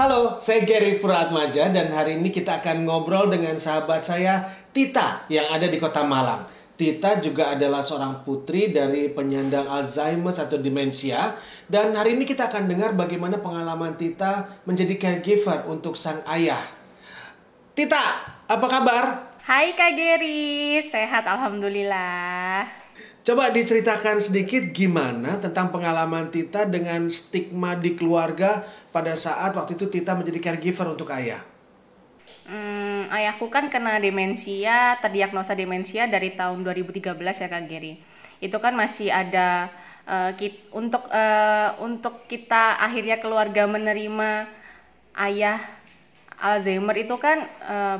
Halo, saya Gary Purwatmaja dan hari ini kita akan ngobrol dengan sahabat saya Tita yang ada di Kota Malang. Tita juga adalah seorang putri dari penyandang Alzheimer atau demensia. Dan hari ini kita akan dengar bagaimana pengalaman Tita menjadi caregiver untuk sang ayah. Tita, apa kabar? Hai Kak Geri, sehat alhamdulillah. Coba diceritakan sedikit gimana tentang pengalaman Tita dengan stigma di keluarga pada saat waktu itu Tita menjadi caregiver untuk ayah. Ayahku kan kena demensia, terdiagnosa demensia dari tahun 2013 ya Kak Geri. Itu kan masih ada untuk kita akhirnya keluarga menerima ayah Alzheimer itu kan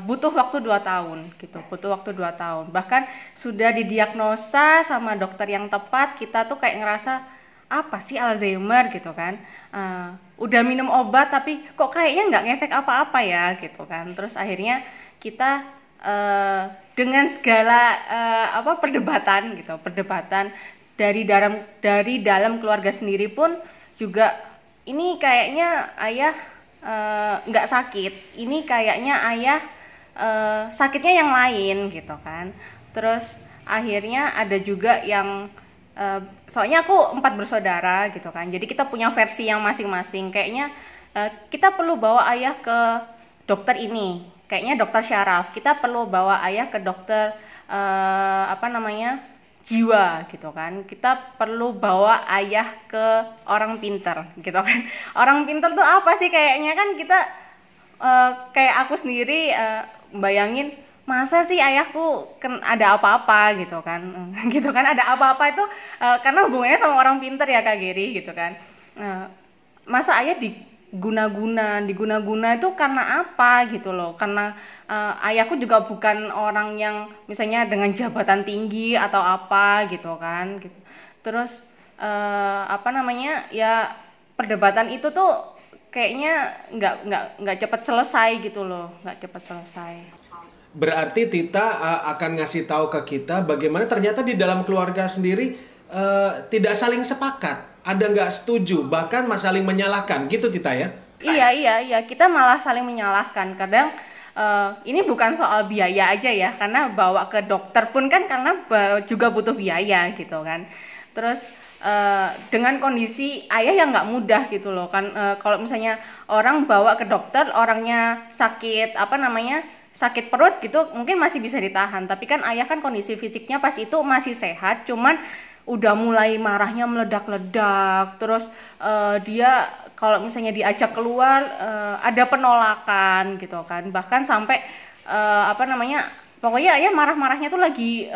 butuh waktu 2 tahun gitu, butuh waktu 2 tahun. Bahkan sudah didiagnosa sama dokter yang tepat, kita tuh kayak ngerasa apa sih Alzheimer gitu kan. Udah minum obat tapi kok kayaknya nggak ngefek apa-apa ya gitu kan. Terus akhirnya kita dengan segala perdebatan gitu, perdebatan dari dalam keluarga sendiri pun juga ini kayaknya ayah nggak sakit, ini kayaknya ayah sakitnya yang lain gitu kan. Terus akhirnya ada juga yang soalnya aku 4 bersaudara gitu kan, jadi kita punya versi yang masing-masing. Kayaknya kita perlu bawa ayah ke dokter ini, kayaknya dokter syaraf. Kita perlu bawa ayah ke dokter jiwa gitu kan. Kita perlu bawa ayah ke orang pinter gitu kan. Orang pinter tuh apa sih, kayaknya kan kita kayak aku sendiri bayangin masa sih ayahku ada apa-apa gitu kan. Gitu kan, ada apa-apa itu karena hubungannya sama orang pinter ya Kak Geri gitu kan. Masa ayah diguna-guna itu karena apa gitu loh. Karena ayahku juga bukan orang yang misalnya dengan jabatan tinggi atau apa gitu kan gitu. Terus ya perdebatan itu tuh kayaknya nggak cepat selesai gitu loh, nggak cepat selesai. Berarti Tita akan ngasih tahu ke kita bagaimana ternyata di dalam keluarga sendiri tidak saling sepakat. Ada nggak setuju, bahkan saling menyalahkan gitu Tita ya? Iya, kita malah saling menyalahkan. Kadang ini bukan soal biaya aja ya, karena bawa ke dokter pun kan karena juga butuh biaya gitu kan. Terus dengan kondisi ayah yang nggak mudah gitu loh kan. Kalau misalnya orang bawa ke dokter, orangnya sakit sakit perut gitu mungkin masih bisa ditahan, tapi kan ayah kan kondisi fisiknya pas itu masih sehat, cuman udah mulai marahnya meledak-ledak. Terus dia kalau misalnya diajak keluar ada penolakan gitu kan, bahkan sampai pokoknya ayah marah-marahnya tuh lagi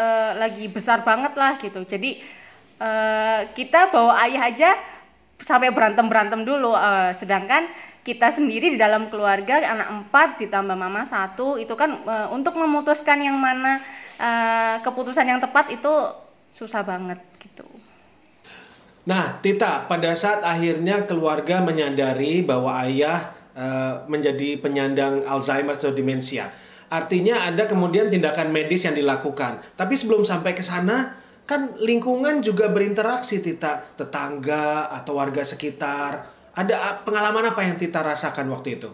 besar banget lah gitu. Jadi kita bawa ayah aja sampai berantem dulu, sedangkan kita sendiri di dalam keluarga anak 4 ditambah mama 1 itu kan untuk memutuskan yang mana keputusan yang tepat itu susah banget gitu. Nah, Tita, pada saat akhirnya keluarga menyadari bahwa ayah menjadi penyandang Alzheimer atau demensia, artinya ada kemudian tindakan medis yang dilakukan. Tapi sebelum sampai ke sana, kan lingkungan juga berinteraksi, Tita, tetangga atau warga sekitar. Ada pengalaman apa yang Tita rasakan waktu itu?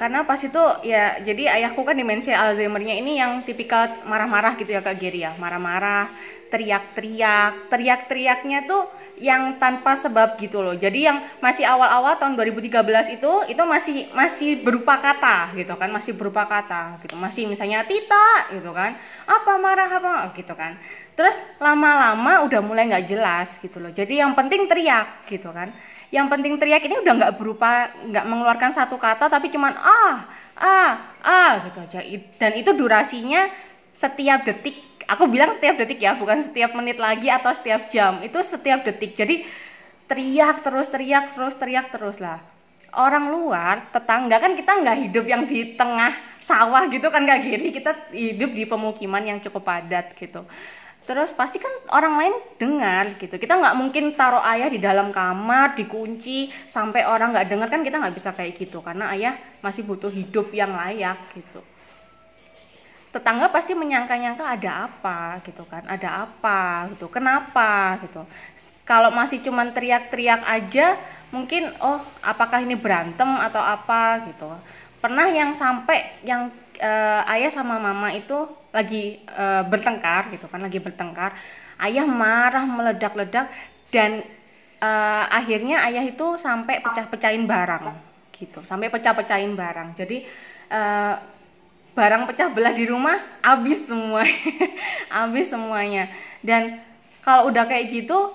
Karena pas itu ya, jadi ayahku kan demensia Alzheimer-nya ini yang tipikal marah-marah gitu ya Kak Geri ya, marah-marah, teriak-teriaknya tuh yang tanpa sebab gitu loh. Jadi yang masih awal-awal tahun 2013 itu masih berupa kata gitu kan, masih berupa kata gitu, masih misalnya Tita gitu kan, apa marah apa gitu kan. Terus lama-lama udah mulai nggak jelas gitu loh. Jadi yang penting teriak gitu kan. Yang penting teriak ini udah nggak mengeluarkan satu kata, tapi cuman gitu aja. Dan itu durasinya setiap detik. Aku bilang setiap detik ya, bukan setiap menit lagi atau setiap jam. Itu setiap detik. Jadi teriak terus lah. Orang luar, tetangga kan, kita nggak hidup yang di tengah sawah gitu kan Kak Giri. Kita hidup di pemukiman yang cukup padat gitu. Terus pasti kan orang lain dengar gitu. Kita nggak mungkin taruh ayah di dalam kamar, dikunci sampai orang nggak dengar, kan kita nggak bisa kayak gitu. Karena ayah masih butuh hidup yang layak gitu. Tetangga pasti menyangka-nyangka ada apa gitu kan. Ada apa gitu, kenapa gitu. Kalau masih cuman teriak-teriak aja, mungkin apakah ini berantem atau apa gitu. Pernah yang sampai yang ayah sama mama itu lagi bertengkar gitu kan, lagi bertengkar. Ayah marah meledak-ledak dan akhirnya ayah itu sampai pecah-pecahin barang gitu, sampai pecah-pecahin barang. Jadi barang pecah belah di rumah habis semua, habis semuanya. Dan kalau udah kayak gitu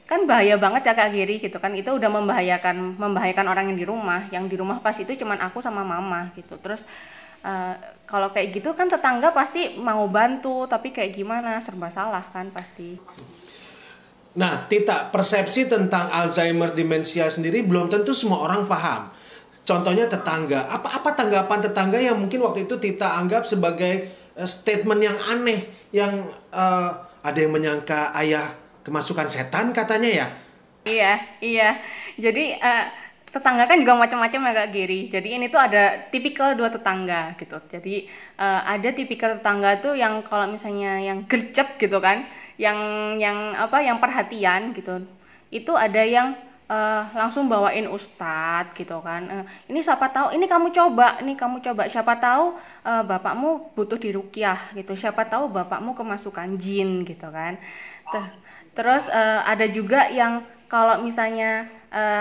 kan bahaya banget ya Kak Giri gitu kan, itu udah membahayakan orang yang di rumah pas itu cuman aku sama mama gitu. Terus kalau kayak gitu kan tetangga pasti mau bantu, tapi kayak gimana, serba salah kan pasti. Nah, Tita, persepsi tentang Alzheimer demensia sendiri belum tentu semua orang paham. Contohnya tetangga. Apa tanggapan tetangga yang mungkin waktu itu Tita anggap sebagai statement yang aneh, yang ada yang menyangka ayah kemasukan setan katanya ya? Iya. Jadi tetangga kan juga macam-macam ya Kak Giri. Jadi ini tuh ada tipikal dua tetangga gitu. Jadi ada tipikal tetangga tuh yang kalau misalnya yang gercep gitu kan, yang perhatian gitu. Itu ada yang langsung bawain ustadz gitu kan. Ini siapa tahu, ini kamu coba, siapa tahu bapakmu butuh diruqyah gitu. Siapa tahu bapakmu kemasukan jin gitu kan. Terus ada juga yang kalau misalnya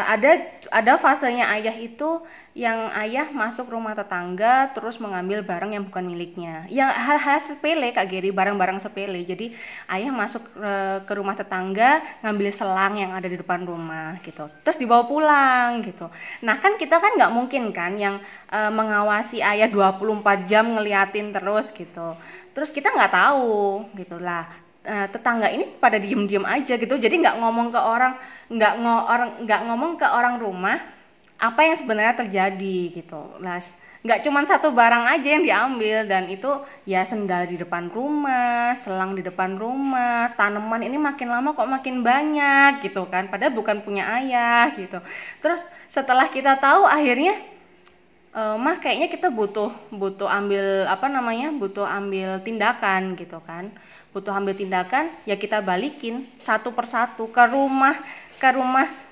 ada fasenya ayah itu yang ayah masuk rumah tetangga terus mengambil barang yang bukan miliknya. Yang hal-hal sepele Kak Geri, barang-barang sepele. Jadi ayah masuk ke rumah tetangga ngambil selang yang ada di depan rumah gitu. Terus dibawa pulang gitu. Nah kan kita kan nggak mungkin kan yang mengawasi ayah 24 jam ngeliatin terus gitu. Terus kita nggak tahu gitu lah. Tetangga ini pada diem-diem aja gitu, jadi nggak ngomong ke orang rumah apa yang sebenarnya terjadi gitu. Nah, nggak cuma satu barang aja yang diambil, dan itu ya sendal di depan rumah, selang di depan rumah, tanaman ini makin lama kok makin banyak gitu kan, padahal bukan punya ayah gitu. Terus setelah kita tahu akhirnya mah kayaknya kita butuh ambil tindakan gitu kan. Butuh ambil tindakan, ya kita balikin satu persatu ke rumah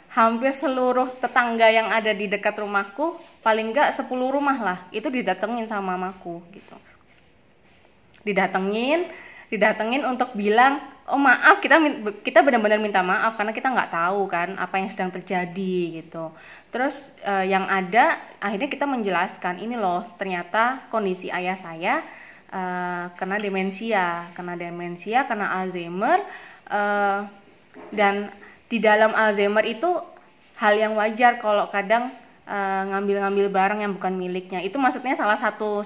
hampir seluruh tetangga yang ada di dekat rumahku, paling enggak 10 rumah lah, itu didatengin sama mamaku gitu. Didatengin untuk bilang, oh maaf, kita benar-benar minta maaf karena kita nggak tahu kan apa yang sedang terjadi gitu. Terus yang ada akhirnya kita menjelaskan, ini loh ternyata kondisi ayah saya kena demensia, kena Alzheimer, dan di dalam Alzheimer itu hal yang wajar kalau kadang ngambil barang yang bukan miliknya. Itu maksudnya salah satu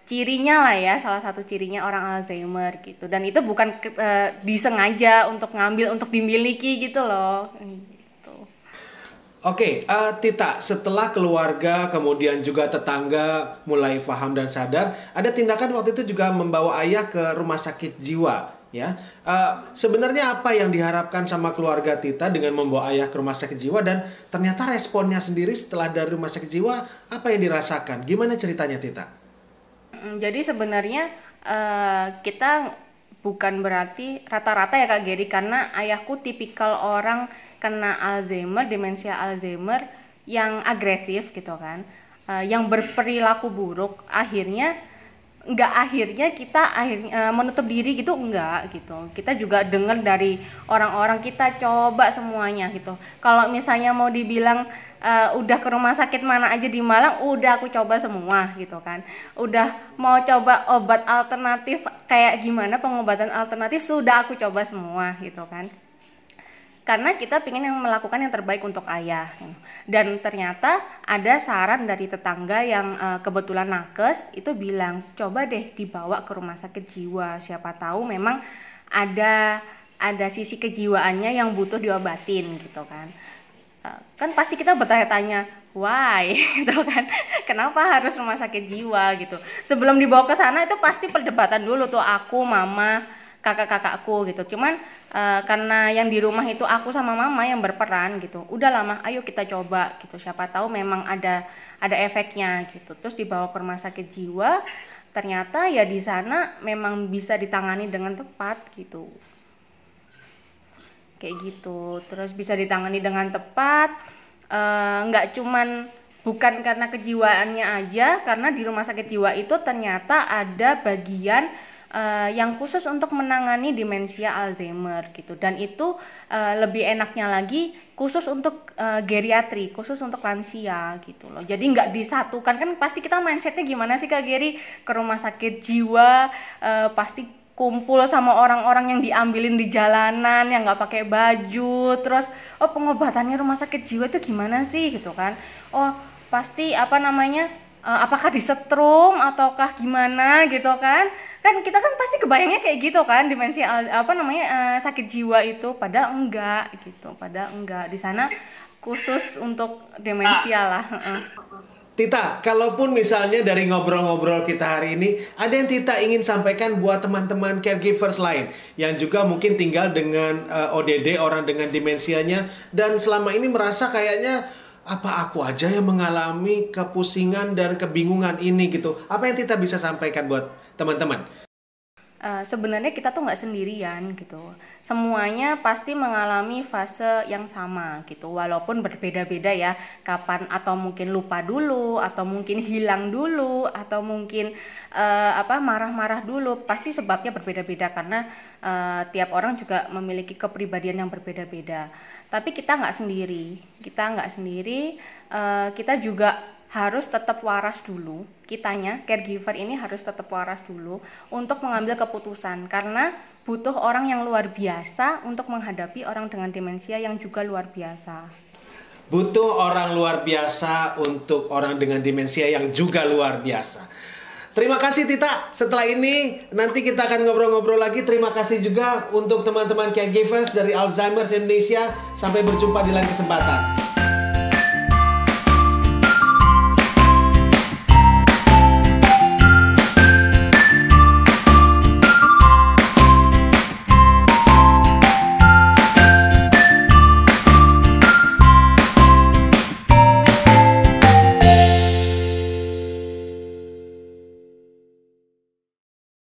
cirinya lah ya, salah satu cirinya orang Alzheimer gitu. Dan itu bukan disengaja untuk ngambil untuk dimiliki gitu loh. Oke, Tita, setelah keluarga kemudian juga tetangga mulai paham dan sadar, ada tindakan waktu itu juga membawa ayah ke rumah sakit jiwa, ya. Sebenarnya apa yang diharapkan sama keluarga Tita dengan membawa ayah ke rumah sakit jiwa, dan ternyata responnya sendiri setelah dari rumah sakit jiwa apa yang dirasakan? Gimana ceritanya, Tita? Jadi sebenarnya kita bukan berarti rata-rata ya Kak Geri, karena ayahku tipikal orang kena Alzheimer, demensia Alzheimer yang agresif gitu kan, yang berperilaku buruk. Akhirnya kita menutup diri gitu, enggak gitu. Kita juga dengar dari orang-orang, kita coba semuanya gitu. Kalau misalnya mau dibilang udah ke rumah sakit mana aja di Malang, udah aku coba semua gitu kan. Udah mau coba obat alternatif kayak gimana, pengobatan alternatif sudah aku coba semua gitu kan. Karena kita ingin melakukan yang terbaik untuk ayah. Dan ternyata ada saran dari tetangga yang kebetulan nakes, itu bilang, coba deh dibawa ke rumah sakit jiwa. Siapa tahu memang ada sisi kejiwaannya yang butuh diobatin gitu kan. Kan pasti kita bertanya-tanya, why gitu kan, kenapa harus rumah sakit jiwa gitu. Sebelum dibawa ke sana itu pasti perdebatan dulu tuh, aku, mama, kakak-kakakku gitu. Cuman karena yang di rumah itu aku sama mama yang berperan gitu, udah lama ayo kita coba gitu, siapa tahu memang ada efeknya gitu. Terus dibawa ke rumah sakit jiwa, ternyata ya di sana memang bisa ditangani dengan tepat gitu. kayak gitu. Terus bisa ditangani dengan tepat, nggak cuman bukan karena kejiwaannya aja, karena di rumah sakit jiwa itu ternyata ada bagian yang khusus untuk menangani demensia Alzheimer gitu, dan itu lebih enaknya lagi khusus untuk geriatri, khusus untuk lansia gitu loh. Jadi nggak disatukan, kan pasti kita mindsetnya gimana sih Kak Geri, ke rumah sakit jiwa pasti kumpul sama orang-orang yang diambilin di jalanan, yang nggak pakai baju, terus oh pengobatannya rumah sakit jiwa itu gimana sih gitu kan, oh pasti apakah disetrum ataukah gimana gitu kan kita kan pasti kebayangnya kayak gitu kan, demensia sakit jiwa itu, padahal enggak gitu, di sana khusus untuk demensia lah. Tita, kalaupun misalnya dari ngobrol-ngobrol kita hari ini, ada yang Tita ingin sampaikan buat teman-teman caregivers lain yang juga mungkin tinggal dengan ODD, orang dengan demensianya, dan selama ini merasa kayaknya apa aku aja yang mengalami kepusingan dan kebingungan ini gitu. Apa yang Tita bisa sampaikan buat teman-teman? Sebenarnya kita tuh nggak sendirian gitu. Semuanya pasti mengalami fase yang sama gitu. Walaupun berbeda-beda ya. Kapan, atau mungkin lupa dulu, atau mungkin hilang dulu, atau mungkin marah-marah dulu. Pasti sebabnya berbeda-beda karena tiap orang juga memiliki kepribadian yang berbeda-beda. Tapi kita nggak sendiri. Kita juga harus tetap waras dulu, kitanya caregiver ini harus tetap waras dulu untuk mengambil keputusan, karena butuh orang yang luar biasa untuk menghadapi orang dengan demensia yang juga luar biasa. Butuh orang luar biasa untuk orang dengan demensia yang juga luar biasa. Terima kasih Tita. Setelah ini nanti kita akan ngobrol-ngobrol lagi. Terima kasih juga untuk teman-teman caregivers dari Alzheimer's Indonesia. Sampai berjumpa di lain kesempatan.